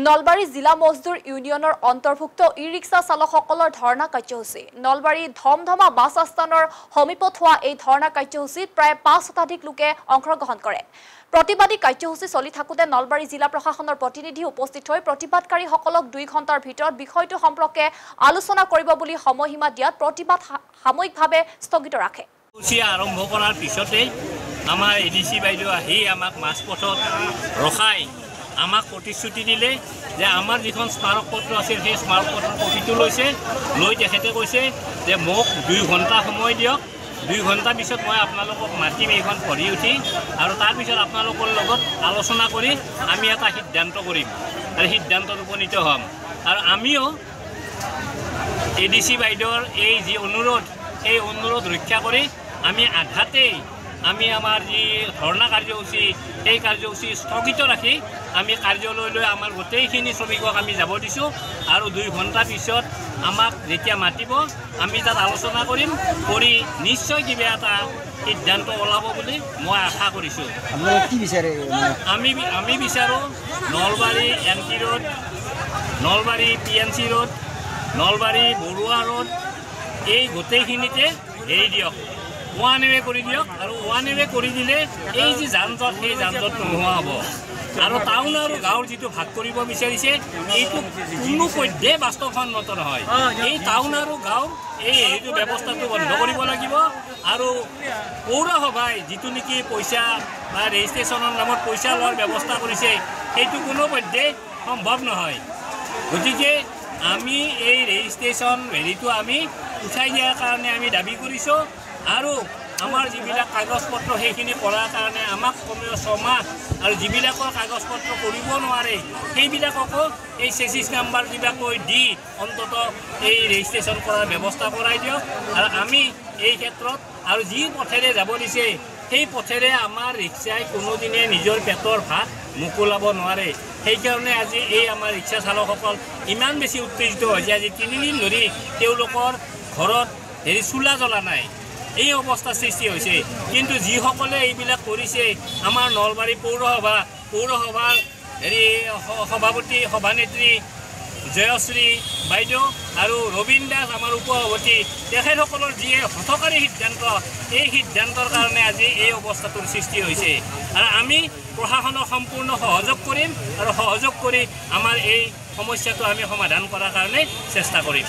নলবাৰী জিলা মজদুৰ ইউনিয়নৰ অন্তৰ্ভুক্ত ই-ৰিক্সা চালকসকলৰ ধৰ্ণা কাৰ্যসূচী নলবাৰী ধমধমা বাছ আস্থানৰ সমীপত হোৱা এই ধৰ্ণা কাৰ্যসূচীত প্ৰায় ৫ শতাধিক লোকে অংশগ্ৰহণ কৰে। প্ৰতিবাদী কাৰ্যসূচী চলি থাকোতে নলবাৰী জিলা প্ৰশাসনৰ প্ৰতিনিধি উপস্থিত হৈ প্ৰতিবাদকাৰীসকলক 2 ঘণ্টাৰ ভিতৰত বিষয়টো সম্পৰ্কে আলোচনা কৰিব বুলি সময়সীমা দিয়াত প্ৰতিবাদ সাময়িকভাৱে স্থগিত ৰাখে। আৰম্ভ কৰাৰ পিছতে আমাৰ এডিসি বাইদেউ আহি আমাক মাছপথত ৰখাই আমাক প্ৰতিশ্ৰুতি দিলে যে আমাৰ যিখন স্মাৰক পত্ৰ আছিল সেই স্মাৰক পত্ৰৰ কপিটো লৈছে লৈ তেখেতে কৈছে যে মোক 2 ঘণ্টা সময় দিয়ক 2 ঘণ্টা পিছত মই আপোনালোকক মাতিম এইখন পঢ়ি উঠি আৰু তাৰ পিছত আপোনালোকৰ লগত আলোচনা কৰি আমি এটা সিদ্ধান্ত কৰিম আৰু সিদ্ধান্তত উপনীত হ'ম আৰু আমিও এডিসি বাইদেউৰ এই যি অনুৰোধ এই অনুৰোধ ৰক্ষা কৰি আমি আধাতেই আমি আমাৰ যি ধৰ্ণা কাৰ্যসূচী এই কাৰ্যসূচী স্থগিত ৰাখি আমি কাৰ্যালয়লৈ আমাৰ গোটেইখিনি শ্ৰমিকক আমি যাব দিছোঁ আৰু 2 ঘণ্টা পিছত আমাক যেতিয়া মাতিব আমি তাত আলোচনা কৰিম কৰি নিশ্চয় কিবা এটা সিদ্ধান্ত ওলাব বুলি মই আশা কৰিছোঁ। আমি বিচাৰোঁ Nalbari NT road, Nalbari PNC road, Nalbari Barua road এই গোটেইখিনিতে এৰি দিয়ক, 1 ৱে কৰি দিয়ক আৰু 1 ৱে কৰি দিলে এই যি যান-জঁট সেই যান-জঁট নোহোৱা হ'ব আৰু টাউন আৰু গাঁৱৰ যিটো ভাগ কৰিব বিচাৰিছে এইটো কোনো পধ্যে বাস্তৱসন্মত নহয়। এই টাউন আৰু গাঁৱৰ এইটো ব্যৱস্থাটো বন্ধ কৰিব লাগিব আৰু পৌৰসভাই যিটো নেকি পইচা বা ৰেজিষ্ট্ৰেশ্যনৰ নামত পইচা লোৱাৰ ব্যৱস্থা কৰিছে সেইটো কোনো পধ্যে সম্ভৱ নহয়। গতিকে আমি এই ৰেজিষ্ট্ৰেশ্যন হেৰিটো আমি উঠাই দিয়াৰ কাৰণে আমি দাবী কৰিছোঁ আৰু আমাৰ যিবিলাক কাগজ পত্ৰ সেইখিনি কৰাৰ কাৰণে আমাক কমেও 6 মাহ আৰু যিবিলাকৰ কাগজ পত্ৰ কৰিব নোৱাৰে সেইবিলাককো এই চেচিছ নাম্বাৰ কিবাকৈ দি অন্তত এই ৰেজিষ্ট্ৰেশ্যন কৰাৰ ব্যৱস্থা কৰাই দিয়ক আৰু আমি এই ক্ষেত্ৰত আৰু যি পথেৰে যাব দিছে সেই পথেৰে আমাৰ ৰিক্সাই কোনোদিনে নিজৰ পেটৰ ভাত মোকোলাব নোৱাৰে। সেইকাৰণে আজি এই আমাৰ ৰিক্সা চালকসকল ইমান বেছি উত্তেজিত হৈছে। আজি 3 দিন ধৰি তেওঁলোকৰ ঘৰত চোলা জ্বলা নাই, এই অৱস্থাৰ সৃষ্টি হৈছে। কিন্তু যিসকলে এইবিলাক কৰিছে আমাৰ নলবাৰী পৌৰসভাৰ সভাপতি সভানেত্ৰী জয়শ্ৰী বাইদেউ আৰু ৰবীন দাস আমাৰ উপসভাপতি তেখেতসকলৰ যিয়ে হঠকাৰী সিদ্ধান্ত এই সিদ্ধান্তৰ কাৰণে আজি এই অৱস্থাটোৰ সৃষ্টি হৈছে আৰু আমি প্ৰশাসনক সম্পূৰ্ণ সহযোগ কৰিম আৰু সহযোগ কৰি আমাৰ এই সমস্যাটো আমি সমাধান কৰাৰ কাৰণে চেষ্টা কৰিম।